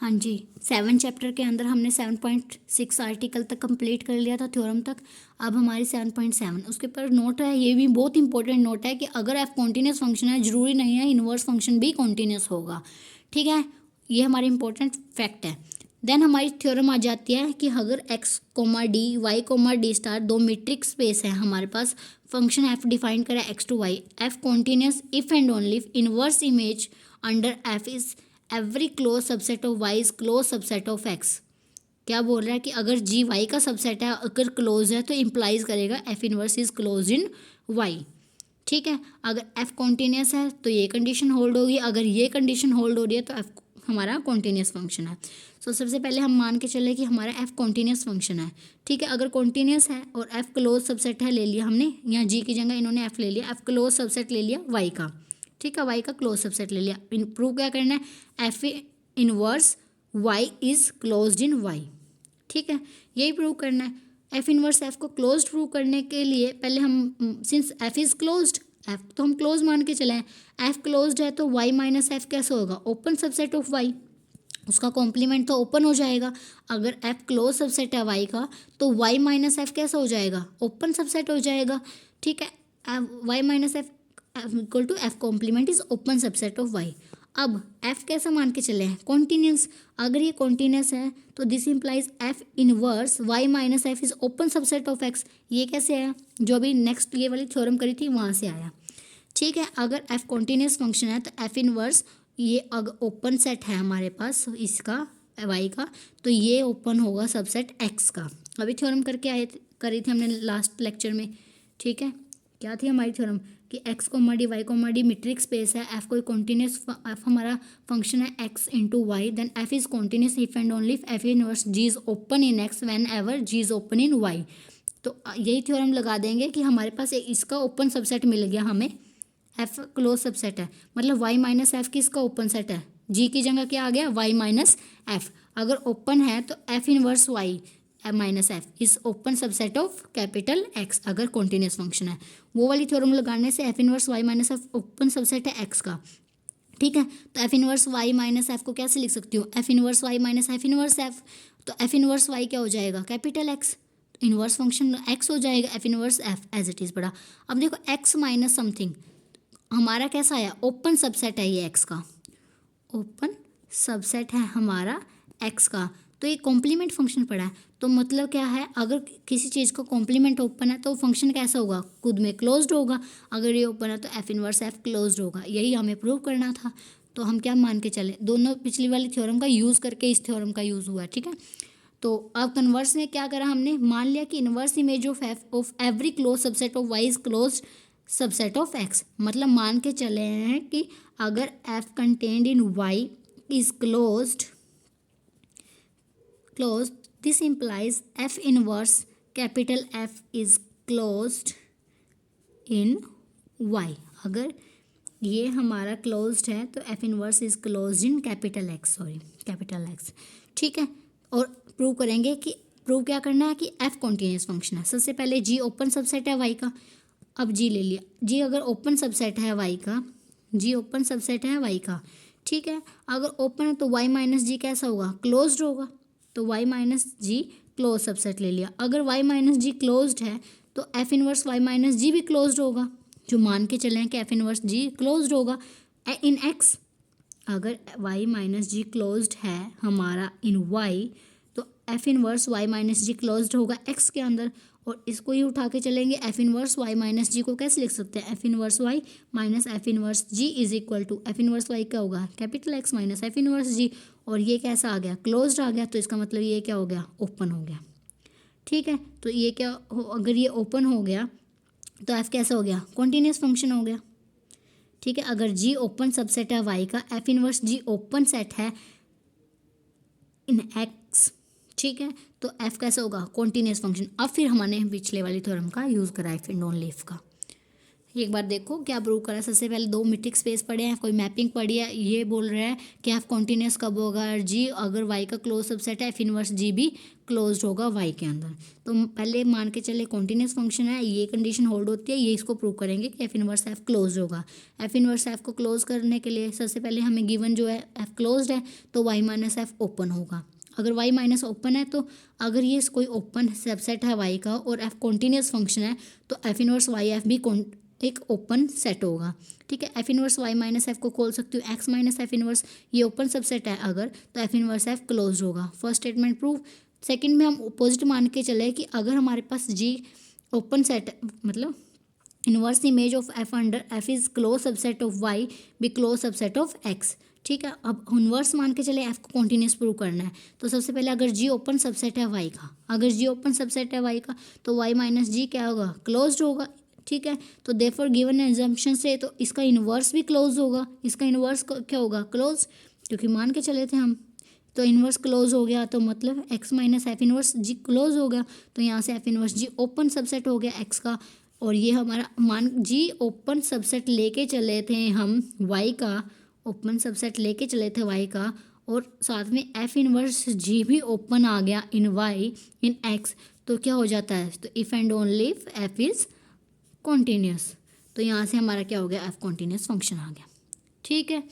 हाँ जी, 7 चैप्टर के अंदर हमने 7.6 आर्टिकल तक कंप्लीट कर लिया था, थ्योरम तक। अब हमारी 7.7 उसके ऊपर नोट है, ये भी बहुत इंपॉर्टेंट नोट है कि अगर एफ कॉन्टीन्यूस फंक्शन है, ज़रूरी नहीं है इन्वर्स फंक्शन भी कॉन्टीन्यूस होगा। ठीक है, ये हमारी इंपॉर्टेंट फैक्ट है। देन हमारी थ्योरम आ जाती है कि अगर X comma D, Y comma D star दो मीट्रिक स्पेस है हमारे पास, फंक्शन एफ डिफाइन करें X to Y, F continuous if and only inverse image under F is every close subset of Y is close subset of X. क्या बोल रहा है कि अगर जी वाई का सबसेट है, अगर क्लोज है तो इम्प्लाइज करेगा F inverse is close in Y. ठीक है, अगर एफ कॉन्टीन्यूस है तो ये कंडीशन होल्ड होगी, अगर ये कंडीशन होल्ड हो रही है तो एफ हमारा कॉन्टीन्यूस फंक्शन है। सो सबसे पहले हम मान के चले कि हमारा एफ कॉन्टीन्यूस फंक्शन है। ठीक है, अगर कॉन्टीन्यूस है और एफ क्लोज सबसेट है, ले लिया हमने, यहाँ जी की जगह इन्होंने एफ ले लिया, एफ क्लोज सबसेट ले लिया वाई का। ठीक है, वाई का क्लोज सबसेट ले लिया। प्रूव क्या करना है, F inverse Y is closed in Y. ठीक है, यही प्रूव करना है। एफ इनवर्स एफ को क्लोज्ड प्रूव करने के लिए पहले हम since F is closed, F तो हम क्लोज मान के चले हैं, एफ क्लोज्ड है तो वाई माइनस एफ कैसे होगा, ओपन सबसेट ऑफ वाई, उसका कॉम्प्लीमेंट तो ओपन हो जाएगा। अगर एफ क्लोज सबसेट है वाई का तो वाई माइनस एफ कैसा हो जाएगा, ओपन सबसेट हो जाएगा। ठीक है, Y minus F equal to F complement is open subset of Y. अब एफ कैसा मान के चले हैं, कॉन्टीन्यूस। अगर ये कॉन्टीन्यूस है तो this implies F inverse Y minus F is open subset of X. ये कैसे आया, जो अभी नेक्स्ट ये वाली थ्योरम करी थी वहाँ से आया। ठीक है, अगर एफ कॉन्टीन्यूस फंक्शन है तो एफ इनवर्स, ये अगर ओपन सेट है हमारे पास इसका वाई का, तो ये ओपन होगा सबसेट एक्स का। अभी थ्योरम करके आए करी थी हमने लास्ट लेक्चर में। ठीक है, क्या थी हमारी थ्योरम कि X comma D Y comma D metric space है, एफ कोई कॉन्टीन्यूस, एफ हमारा फंक्शन है X into Y, then F is continuous if and only if F inverse G is open in X whenever G is open in Y. तो यही theorem लगा देंगे कि हमारे पास इसका ओपन सबसेट मिल गया हमें, एफ क्लोज सबसेट है, मतलब वाई माइनस एफ की इसका ओपन सेट है, जी की जगह क्या आ गया वाई माइनस एफ। अगर ओपन है तो F inverse Y minus F is open subset of capital X, अगर कॉन्टीन्यूस फंक्शन है। वो वाली थ्योरम लगाने से F inverse Y minus F open subset है एक्स का। ठीक है, तो F inverse Y minus F को कैसे लिख सकती हूँ, F inverse Y minus F inverse F. तो एफ इनवर्स वाई क्या हो जाएगा, capital x, inverse function X हो जाएगा, F inverse F as it is बड़ा। अब देखो एक्स माइनस समथिंग हमारा कैसा आया, ओपन सबसेट है ये एक्स का, ओपन सबसेट है हमारा एक्स का। तो ये कॉम्प्लीमेंट फंक्शन पड़ा है, तो मतलब क्या है, अगर किसी चीज़ का कॉम्प्लीमेंट ओपन है तो फंक्शन कैसा होगा, खुद में क्लोज्ड होगा। अगर ये ओपन है तो एफ इनवर्स एफ क्लोज्ड होगा, यही हमें प्रूव करना था। तो हम क्या मान के चले, दोनों पिछली वाली थ्योरम का यूज़ करके इस थ्योरम का यूज़ हुआ है। ठीक है, तो अब कन्वर्स में क्या करा हमने, मान लिया कि inverse image of F of every close subset of Y is close subset of X. मतलब मान के चले हैं कि अगर F contained in Y is closed, this implies f inverse capital F is closed in y। अगर ये हमारा क्लोज्ड है तो f inverse is closed in capital x, sorry capital x. ठीक है, और प्रूव करेंगे कि प्रूव क्या करना है कि f कॉन्टीन्यूस फंक्शन है। सबसे पहले g ओपन सबसेट है y का, अब g ले लिया, g अगर ओपन सबसेट है y का, g ओपन सबसेट है y का। ठीक है, अगर ओपन है तो y माइनस जी कैसा होगा, क्लोज्ड होगा, तो y माइनस जी क्लोज सबसेट ले लिया। अगर y माइनस जी क्लोज्ड है तो f इनवर्स y माइनस जी भी क्लोज्ड होगा, जो मान के चले हैं कि f इनवर्स जी क्लोज्ड होगा इन x। अगर y माइनस जी क्लोज्ड है हमारा इन y तो f इनवर्स y माइनस जी क्लोज्ड होगा x के अंदर, और इसको ही उठा के चलेंगे, F inverse Y minus G को कैसे लिख सकते हैं, F inverse Y minus F inverse G is equal to F inverse Y क्या होगा, capital X minus F inverse G, और ये कैसा आ गया, क्लोज्ड आ गया, तो इसका मतलब ये क्या हो गया, ओपन हो गया। ठीक है, तो ये क्या हो, अगर ये ओपन हो गया तो एफ कैसा हो गया, कॉन्टीन्यूस फंक्शन हो गया। ठीक है, अगर जी ओपन सबसेट है वाई का, एफ इनवर्स जी ओपन सेट है इन एक्स। ठीक है, तो एफ कैसा होगा, कॉन्टीन्यूस फंक्शन। अब फिर हमने पिछले वाली थ्योरम का यूज़ करा इफ एंड ओनली इफ का, एक बार देखो क्या प्रूव करा। सबसे पहले दो मीट्रिक स्पेस पढ़े हैं, कोई मैपिंग पढ़ी है, ये बोल रहा है कि एफ कॉन्टिन्यूस कब होगा, जी अगर वाई का क्लोज सबसेट है एफ इनवर्स जी भी क्लोज होगा वाई के अंदर। तो पहले मान के चले कॉन्टिन्यूस फंक्शन है, ये कंडीशन होल्ड होती है, ये इसको प्रूव करेंगे कि एफ इनवर्स एफ क्लोज होगा। एफ इनवर्स एफ को क्लोज करने के लिए सबसे पहले हमें गिवन जो है एफ क्लोज है तो वाई माइनस एफ ओपन होगा। अगर y माइनस ओपन है तो अगर ये कोई ओपन सबसेट है y का और f कॉन्टिन्यूस फंक्शन है तो एफ इनवर्स वाई एफ भी एक ओपन सेट होगा। ठीक है, F inverse Y minus F को खोल सकती हूँ, एक्स माइनस एफ इनवर्स ये ओपन सबसेट है अगर, तो एफ इनवर्स एफ क्लोज होगा। First statement prove. सेकंड में हम अपोजिट मान के चले कि अगर हमारे पास जी ओपन सेट मतलब inverse image of F under F is close subset of Y be close subset of X. ठीक है, अब इनवर्स मान के चले एफ को कॉन्टिन्यूस प्रूव करना है तो सबसे पहले अगर जी ओपन सबसेट है वाई का, अगर जी ओपन सबसेट है वाई का तो वाई माइनस जी क्या होगा, क्लोज्ड होगा। ठीक है, तो देयरफॉर गिवन एजम्पशन से तो इसका इन्वर्स भी क्लोज होगा, इसका इन्वर्स क्या होगा, क्लोज, क्योंकि मान के चले थे हम। तो इन्वर्स क्लोज हो गया तो मतलब एक्स माइनस एफ इन्वर्स जी क्लोज हो गया, तो यहाँ से एफ इन्वर्स जी ओपन सबसेट हो गया एक्स का। और ये हमारा मान जी ओपन सबसेट लेके चले थे हम वाई का, ओपन सबसेट लेके चले थे वाई का, और साथ में एफ इनवर्स जी भी ओपन आ गया इन वाई इन एक्स, तो क्या हो जाता है, तो if and only if F is continuous. तो यहाँ से हमारा क्या हो गया, एफ कॉन्टीन्यूस फंक्शन आ गया। ठीक है,